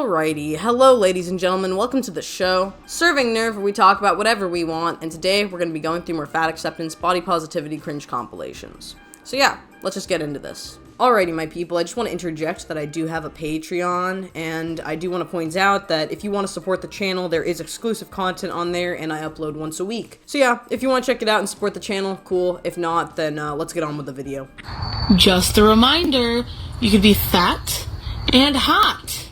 Alrighty, hello ladies and gentlemen, welcome to the show, Serving Nerve, where we talk about whatever we want, and today we're going to be going through more fat acceptance, body positivity, cringe compilations. So yeah, let's just get into this. Alrighty my people, I just want to interject that I do have a Patreon, and I do want to point out that if you want to support the channel, there is exclusive content on there, and I upload once a week. So yeah, if you want to check it out and support the channel, cool. If not, then let's get on with the video. Just a reminder, you can be fat and hot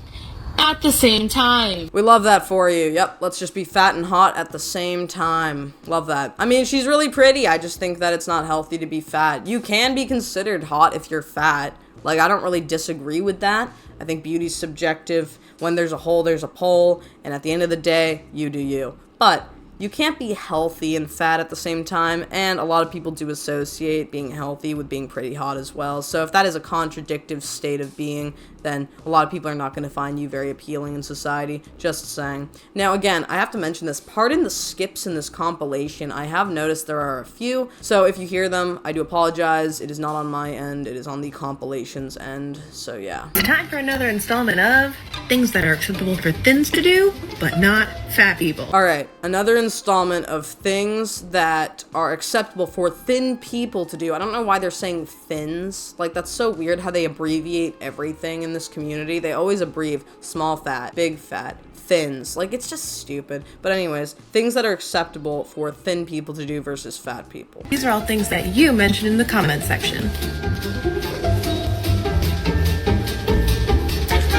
at the same time. We love that for you. Yep, let's just be fat and hot at the same time. Love that. I mean, she's really pretty. I just think that it's not healthy to be fat. You can be considered hot if you're fat. Like, I don't really disagree with that. I think beauty's subjective. When there's a hole, there's a pole. And at the end of the day, you do you. But you can't be healthy and fat at the same time, and a lot of people do associate being healthy with being pretty hot as well. So if that is a contradictive state of being, then a lot of people are not going to find you very appealing in society. Just saying. Now again, I have to mention this. Pardon the skips in this compilation. I have noticed there are a few, so if you hear them, I do apologize. It is not on my end, it is on the compilation's end, so yeah. It's time for another installment of things that are acceptable for thins to do, but not fat people. Alright, another installment of things that are acceptable for thin people to do. I don't know why they're saying thins. Like, that's so weird how they abbreviate everything in this community. They always abbreviate small fat, big fat, thins. Like, it's just stupid. But anyways, things that are acceptable for thin people to do versus fat people. These are all things that you mentioned in the comment section.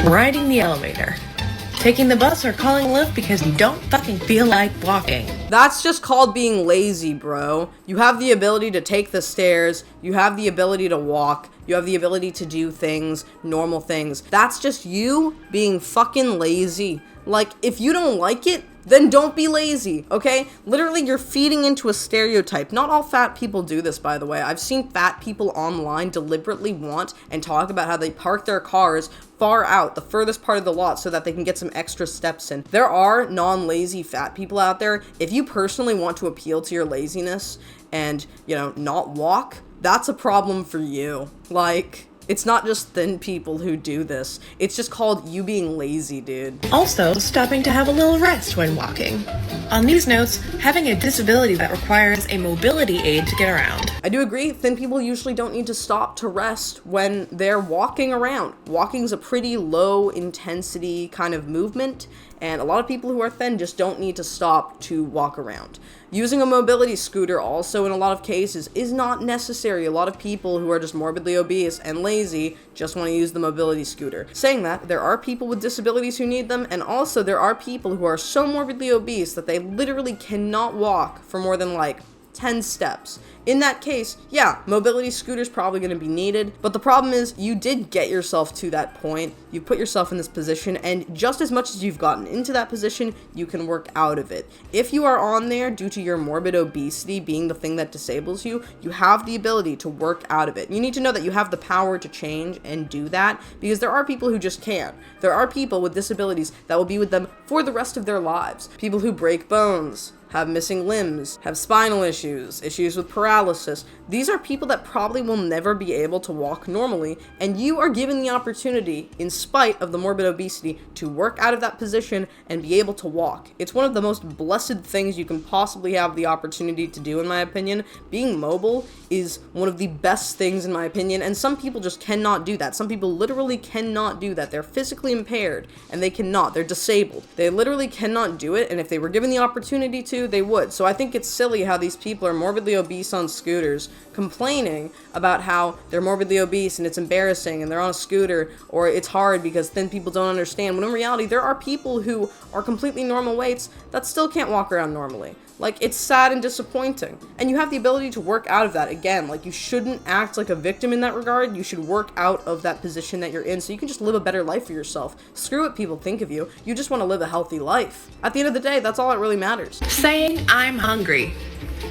Riding the elevator. Taking the bus or calling a Lyft because you don't fucking feel like walking. That's just called being lazy, bro. You have the ability to take the stairs, you have the ability to walk, you have the ability to do things, normal things. That's just you being fucking lazy. Like, if you don't like it, then don't be lazy, okay? Literally, you're feeding into a stereotype. Not all fat people do this, by the way. I've seen fat people online deliberately want and talk about how they park their cars far out, the furthest part of the lot, so that they can get some extra steps in. There are non-lazy fat people out there. If you personally want to appeal to your laziness and, you know, not walk, that's a problem for you. Like, it's not just thin people who do this. It's just called you being lazy, dude. Also, stopping to have a little rest when walking. On these notes, having a disability that requires a mobility aid to get around. I do agree, thin people usually don't need to stop to rest when they're walking around. Walking's a pretty low intensity kind of movement, and a lot of people who are thin just don't need to stop to walk around. Using a mobility scooter also in a lot of cases is not necessary. A lot of people who are just morbidly obese and lazy just want to use the mobility scooter. Saying that, there are people with disabilities who need them, and also there are people who are so morbidly obese that they literally cannot walk for more than like 10 steps. In that case, yeah, mobility scooter's probably going to be needed, but the problem is you did get yourself to that point, you put yourself in this position, and just as much as you've gotten into that position, you can work out of it. If you are on there due to your morbid obesity being the thing that disables you, you have the ability to work out of it. You need to know that you have the power to change and do that, because there are people who just can't. There are people with disabilities that will be with them for the rest of their lives. People who break bones, have missing limbs, have spinal issues, issues with paralysis. These are people that probably will never be able to walk normally, and you are given the opportunity, in spite of the morbid obesity, to work out of that position and be able to walk. It's one of the most blessed things you can possibly have the opportunity to do, in my opinion. Being mobile is one of the best things, in my opinion, and some people just cannot do that. Some people literally cannot do that. They're physically impaired, and they cannot. They're disabled. They literally cannot do it, and if they were given the opportunity to, they would. So I think it's silly how these people are morbidly obese on scooters, complaining about how they're morbidly obese and it's embarrassing and they're on a scooter, or it's hard because thin people don't understand, when in reality there are people who are completely normal weights that still can't walk around normally. Like, it's sad and disappointing, and you have the ability to work out of that. Again, like, you shouldn't act like a victim in that regard. You should work out of that position that you're in so you can just live a better life for yourself. Screw what people think of you. You just want to live a healthy life. At the end of the day, that's all that really matters. Saying I'm hungry.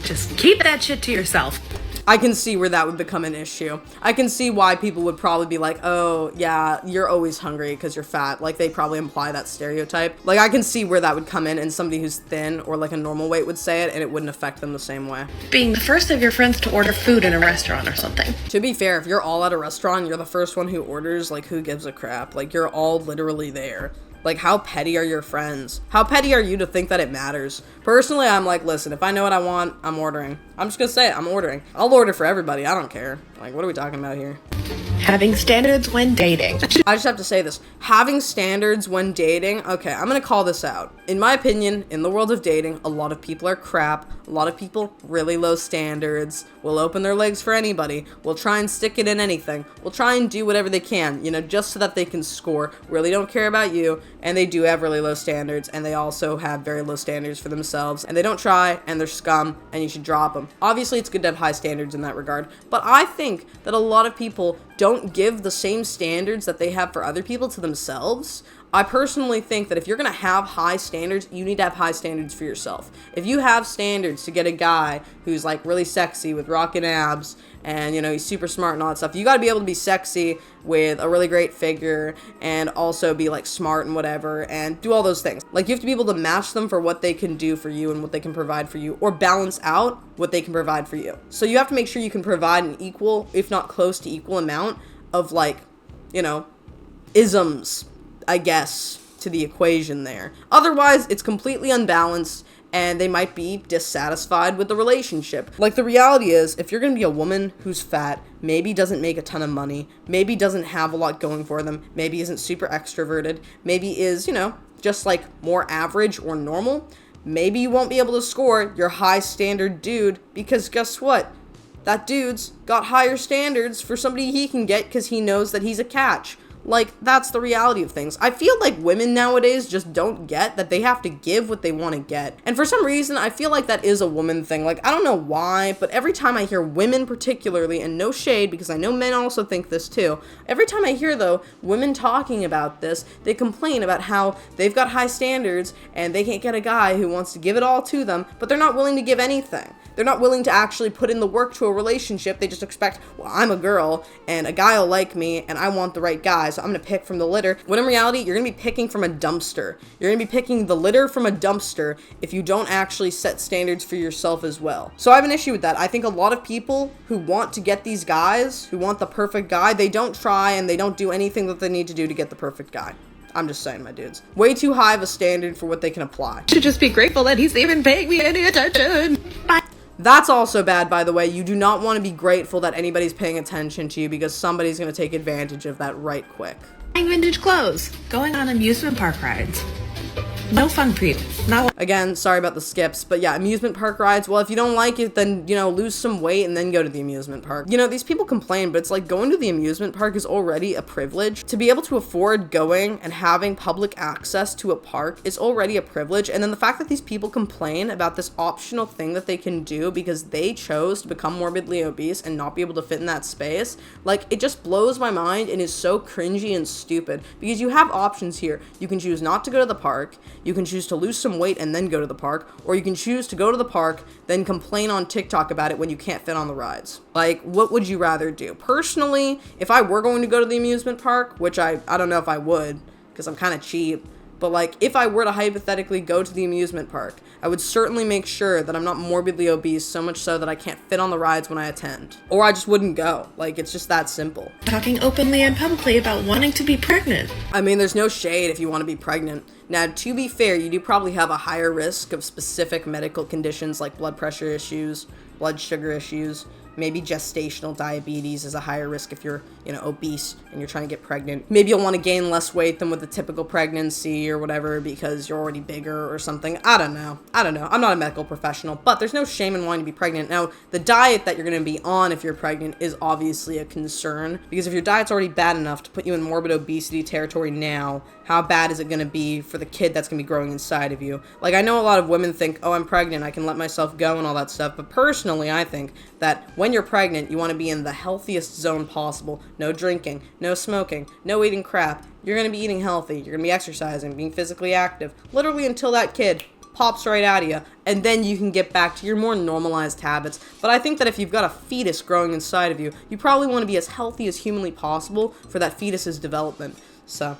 Just keep that shit to yourself. I can see where that would become an issue. I can see why people would probably be like, oh, yeah, you're always hungry because you're fat. Like, they probably imply that stereotype. Like, I can see where that would come in, and somebody who's thin or like a normal weight would say it, and it wouldn't affect them the same way. Being the first of your friends to order food in a restaurant or something. To be fair, if you're all at a restaurant, you're the first one who orders, like, who gives a crap? Like, you're all literally there. Like, how petty are your friends? How petty are you to think that it matters? Personally, I'm like, listen, if I know what I want, I'm ordering. I'm just gonna say it, I'm ordering. I'll order for everybody, I don't care. Like, what are we talking about here? Having standards when dating. I just have to say this. Having standards when dating, okay, I'm gonna call this out. In my opinion, in the world of dating, a lot of people are crap. A lot of people, really low standards, will open their legs for anybody, will try and stick it in anything, will try and do whatever they can, you know, just so that they can score, really don't care about you, and they do have really low standards, and they also have very low standards for themselves, and they don't try, and they're scum, and you should drop them. Obviously, it's good to have high standards in that regard, but I think that a lot of people don't give the same standards that they have for other people to themselves. I personally think that if you're going to have high standards, you need to have high standards for yourself. If you have standards to get a guy who's like really sexy with rockin' abs and, you know, he's super smart and all that stuff, you got to be able to be sexy with a really great figure and also be like smart and whatever and do all those things. Like, you have to be able to match them for what they can do for you and what they can provide for you, or balance out what they can provide for you. So you have to make sure you can provide an equal, if not close to equal amount of, like, you know, isms, I guess, to the equation there. Otherwise, it's completely unbalanced and they might be dissatisfied with the relationship. Like, the reality is, if you're gonna be a woman who's fat, maybe doesn't make a ton of money, maybe doesn't have a lot going for them, maybe isn't super extroverted, maybe is, you know, just like more average or normal, maybe you won't be able to score your high standard dude, because guess what? That dude's got higher standards for somebody he can get because he knows that he's a catch. Like, that's the reality of things. I feel like women nowadays just don't get that they have to give what they want to get. And for some reason, I feel like that is a woman thing. Like, I don't know why, but every time I hear women particularly, and no shade, because I know men also think this too, every time I hear, though, women talking about this, they complain about how they've got high standards and they can't get a guy who wants to give it all to them, but they're not willing to give anything. They're not willing to actually put in the work to a relationship. They just expect, well, I'm a girl, and a guy will like me, and I want the right guy, so I'm gonna pick from the litter. When in reality, you're gonna be picking from a dumpster. You're gonna be picking the litter from a dumpster if you don't actually set standards for yourself as well. So I have an issue with that. I think a lot of people who want to get these guys, who want the perfect guy, they don't try and they don't do anything that they need to do to get the perfect guy. I'm just saying, my dudes. Way too high of a standard for what they can apply. Should just be grateful that he's even paying me any attention. That's also bad, by the way. You do not want to be grateful that anybody's paying attention to you because somebody's going to take advantage of that right quick. Buying vintage clothes. Going on amusement park rides. No fun preet. Not Again, sorry about the skips, but yeah, amusement park rides, well, if you don't like it, then, you know, lose some weight and then go to the amusement park. You know, these people complain, but it's like going to the amusement park is already a privilege. To be able to afford going and having public access to a park is already a privilege, and then the fact that these people complain about this optional thing that they can do because they chose to become morbidly obese and not be able to fit in that space, like, it just blows my mind and is so cringy and stupid, because you have options here. You can choose not to go to the park, you can choose to lose some weight and then go to the park, or you can choose to go to the park, then complain on TikTok about it when you can't fit on the rides. Like, what would you rather do? Personally, if I were going to go to the amusement park, which I don't know if I would, because I'm kind of cheap, but like, if I were to hypothetically go to the amusement park, I would certainly make sure that I'm not morbidly obese, so much so that I can't fit on the rides when I attend. Or I just wouldn't go. Like, it's just that simple. talking openly and publicly about wanting to be pregnant. I mean, there's no shade if you want to be pregnant. Now, to be fair, you do probably have a higher risk of specific medical conditions like blood pressure issues, blood sugar issues. Maybe gestational diabetes is a higher risk if you're, you know, obese and you're trying to get pregnant. Maybe you'll want to gain less weight than with a typical pregnancy or whatever because you're already bigger or something. I don't know. I'm not a medical professional, but there's no shame in wanting to be pregnant. Now, the diet that you're going to be on if you're pregnant is obviously a concern, because if your diet's already bad enough to put you in morbid obesity territory now, how bad is it going to be for the kid that's going to be growing inside of you? Like, I know a lot of women think, oh, I'm pregnant, I can let myself go and all that stuff, but personally, I think that when you're pregnant, you want to be in the healthiest zone possible. No drinking, no smoking, no eating crap. You're going to be eating healthy, you're going to be exercising, being physically active, literally until that kid pops right out of you, and then you can get back to your more normalized habits. But I think that if you've got a fetus growing inside of you, you probably want to be as healthy as humanly possible for that fetus's development. So,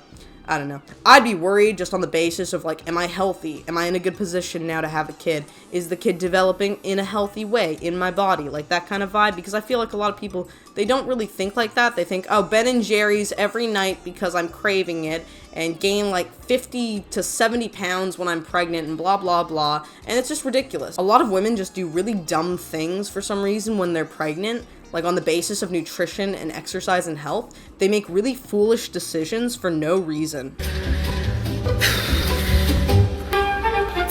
I don't know. I'd be worried just on the basis of, like, am I healthy? Am I in a good position now to have a kid? Is the kid developing in a healthy way in my body? Like, that kind of vibe. Because I feel like a lot of people, they don't really think like that. They think, oh, Ben and Jerry's every night because I'm craving it, and gain, like, 50 to 70 pounds when I'm pregnant, and blah, blah, blah. And it's just ridiculous. A lot of women just do really dumb things for some reason when they're pregnant. Like, on the basis of nutrition and exercise and health, they make really foolish decisions for no reason.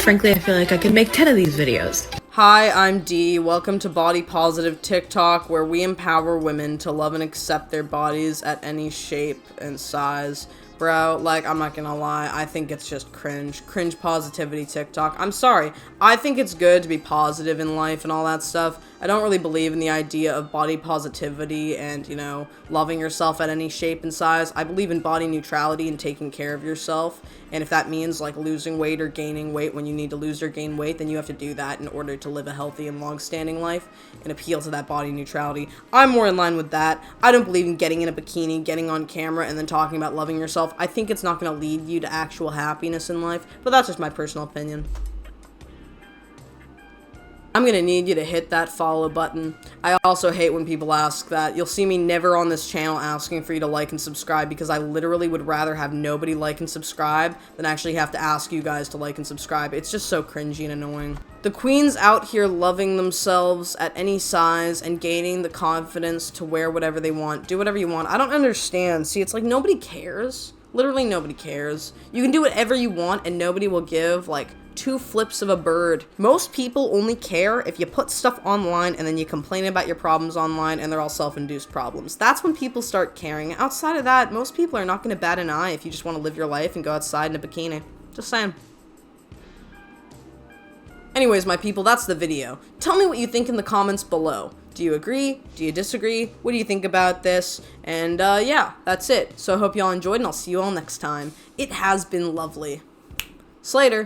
Frankly, I feel like I could make 10 of these videos. Hi, I'm Dee. Welcome to Body Positive TikTok, where we empower women to love and accept their bodies at any shape and size. Bro, like, I'm not gonna lie, I think it's just cringe. Cringe positivity TikTok. I'm sorry. I think it's good to be positive in life and all that stuff. I don't really believe in the idea of body positivity and, you know, loving yourself at any shape and size. I believe in body neutrality and taking care of yourself. And if that means, like, losing weight or gaining weight when you need to lose or gain weight, then you have to do that in order to live a healthy and long-standing life and appeal to that body neutrality. I'm more in line with that. I don't believe in getting in a bikini, getting on camera, and then talking about loving yourself. I think it's not going to lead you to actual happiness in life, but that's just my personal opinion. I'm going to need you to hit that follow button. I also hate when people ask that. You'll see me never on this channel asking for you to like and subscribe, because I literally would rather have nobody like and subscribe than actually have to ask you guys to like and subscribe. It's just so cringy and annoying. The queens out here loving themselves at any size and gaining the confidence to wear whatever they want, do whatever you want. I don't understand. See, it's like nobody cares. Literally nobody cares. You can do whatever you want and nobody will give, like, 2 flips of a bird. Most people only care if you put stuff online and then you complain about your problems online and they're all self-induced problems. That's when people start caring. Outside of that, most people are not going to bat an eye if you just want to live your life and go outside in a bikini. Just saying. Anyways, my people, that's the video. Tell me what you think in the comments below. Do you agree? Do you disagree? What do you think about this? And yeah, that's it. So I hope y'all enjoyed, and I'll see you all next time. It has been lovely. Slater.